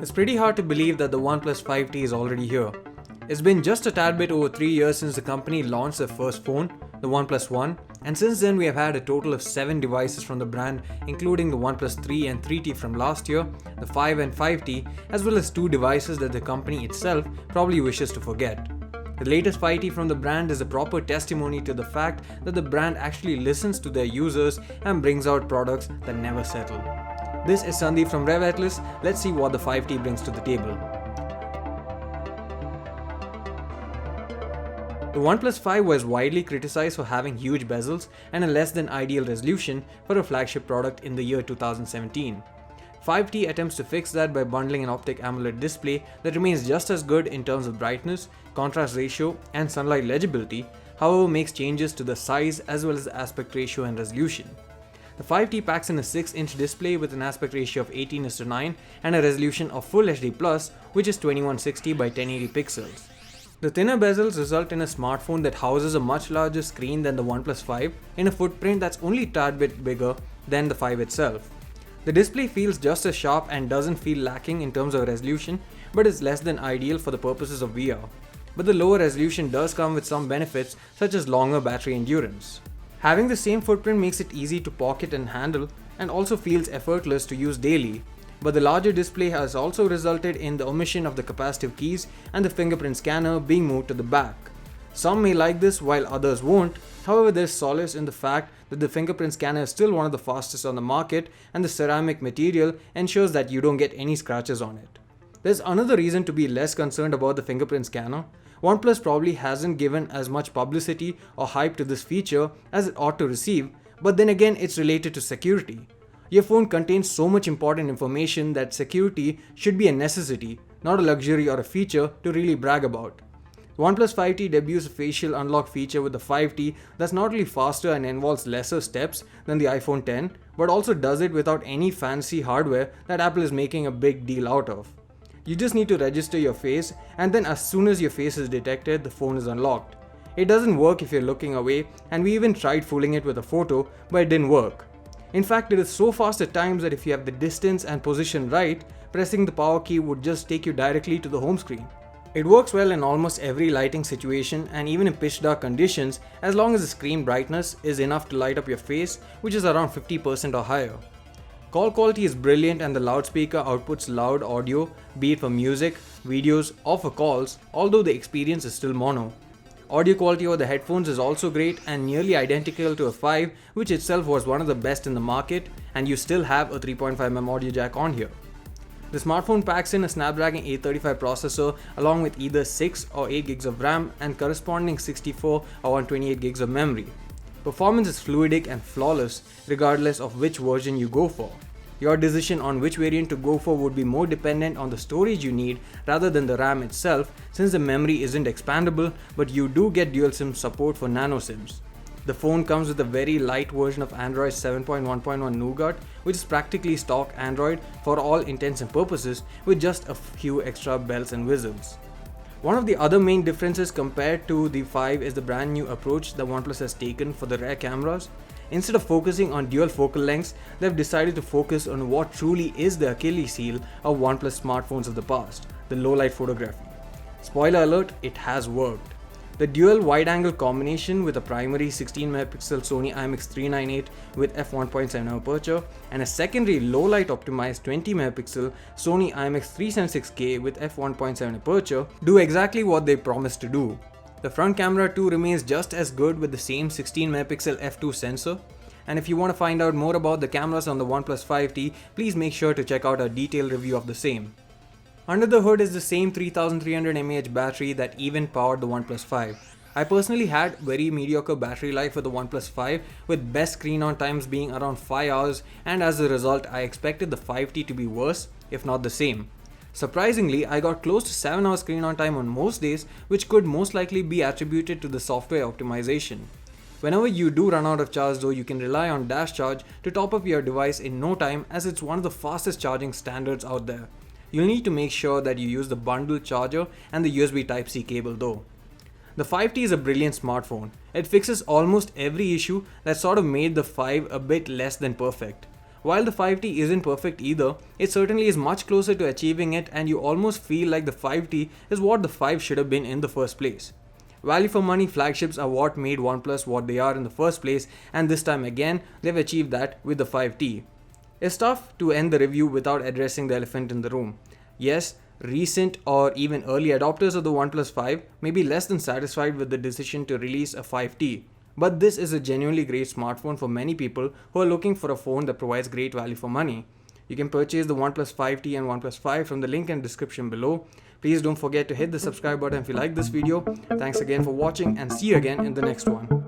It's pretty hard to believe that the OnePlus 5T is already here. It's been just a tad bit over 3 years since the company launched their first phone, the OnePlus One, and since then we have had a total of 7 devices from the brand, including the OnePlus 3 and 3T from last year, the 5 and 5T, as well as 2 devices that the company itself probably wishes to forget. The latest 5T from the brand is a proper testimony to the fact that the brand actually listens to their users and brings out products that never settle. This is Sandeep from RevAtlas. Let's see what the 5T brings to the table. The OnePlus 5 was widely criticized for having huge bezels and a less than ideal resolution for a flagship product in the year 2017. 5T attempts to fix that by bundling an optic AMOLED display that remains just as good in terms of brightness, contrast ratio, and sunlight legibility, however makes changes to the size as well as the aspect ratio and resolution. The 5T packs in a 6-inch display with an aspect ratio of 18:9 and a resolution of Full HD+, which is 2160 by 1080 pixels. The thinner bezels result in a smartphone that houses a much larger screen than the OnePlus 5 in a footprint that's only a tad bit bigger than the 5 itself. The display feels just as sharp and doesn't feel lacking in terms of resolution, but is less than ideal for the purposes of VR. But the lower resolution does come with some benefits such as longer battery endurance. Having the same footprint makes it easy to pocket and handle and also feels effortless to use daily. But the larger display has also resulted in the omission of the capacitive keys and the fingerprint scanner being moved to the back. Some may like this while others won't. However, there's solace in the fact that the fingerprint scanner is still one of the fastest on the market and the ceramic material ensures that you don't get any scratches on it. There's another reason to be less concerned about the fingerprint scanner. OnePlus probably hasn't given as much publicity or hype to this feature as it ought to receive, but then again it's related to security. Your phone contains so much important information that security should be a necessity, not a luxury or a feature to really brag about. OnePlus 5T debuts a facial unlock feature with the 5T that's not only faster and involves lesser steps than the iPhone X, but also does it without any fancy hardware that Apple is making a big deal out of. You just need to register your face, and then as soon as your face is detected, the phone is unlocked. It doesn't work if you're looking away, and we even tried fooling it with a photo, but it didn't work. In fact, it is so fast at times that if you have the distance and position right, pressing the power key would just take you directly to the home screen. It works well in almost every lighting situation and even in pitch dark conditions as long as the screen brightness is enough to light up your face, which is around 50% or higher. Call quality is brilliant and the loudspeaker outputs loud audio, be it for music, videos or for calls, although the experience is still mono. Audio quality over the headphones is also great and nearly identical to a 5, which itself was one of the best in the market, and you still have a 3.5mm audio jack on here. The smartphone packs in a Snapdragon 835 processor along with either 6 or 8 gigs of RAM and corresponding 64 or 128 gigs of memory. Performance is fluidic and flawless regardless of which version you go for. Your decision on which variant to go for would be more dependent on the storage you need rather than the RAM itself, since the memory isn't expandable, but you do get dual SIM support for nano SIMs. The phone comes with a very light version of Android 7.1.1 Nougat, which is practically stock Android for all intents and purposes with just a few extra bells and whistles. One of the other main differences compared to the 5 is the brand new approach that OnePlus has taken for the rear cameras. Instead of focusing on dual focal lengths, they've decided to focus on what truly is the Achilles heel of OnePlus smartphones of the past, the low light photography. Spoiler alert, it has worked. The dual wide-angle combination with a primary 16MP Sony IMX398 with f1.7 aperture and a secondary low-light optimized 20MP Sony IMX376K with f1.7 aperture do exactly what they promised to do. The front camera too remains just as good with the same 16MP f2 sensor. And if you want to find out more about the cameras on the OnePlus 5T, please make sure to check out our detailed review of the same. Under the hood is the same 3300 mAh battery that even powered the OnePlus 5. I personally had very mediocre battery life with the OnePlus 5 with best screen on times being around 5 hours, and as a result I expected the 5T to be worse, if not the same. Surprisingly, I got close to 7 hours screen on time on most days, which could most likely be attributed to the software optimization. Whenever you do run out of charge though, you can rely on Dash Charge to top up your device in no time, as it's one of the fastest charging standards out there. You'll need to make sure that you use the bundle charger and the USB Type-C cable though. The 5T is a brilliant smartphone. It fixes almost every issue that sort of made the 5 a bit less than perfect. While the 5T isn't perfect either, it certainly is much closer to achieving it, and you almost feel like the 5T is what the 5 should have been in the first place. Value for money flagships are what made OnePlus what they are in the first place, and this time again, they've achieved that with the 5T. It's tough to end the review without addressing the elephant in the room. Yes, recent or even early adopters of the OnePlus 5 may be less than satisfied with the decision to release a 5T, but this is a genuinely great smartphone for many people who are looking for a phone that provides great value for money. You can purchase the OnePlus 5T and OnePlus 5 from the link in the description below. Please don't forget to hit the subscribe button if you like this video. Thanks again for watching, and see you again in the next one.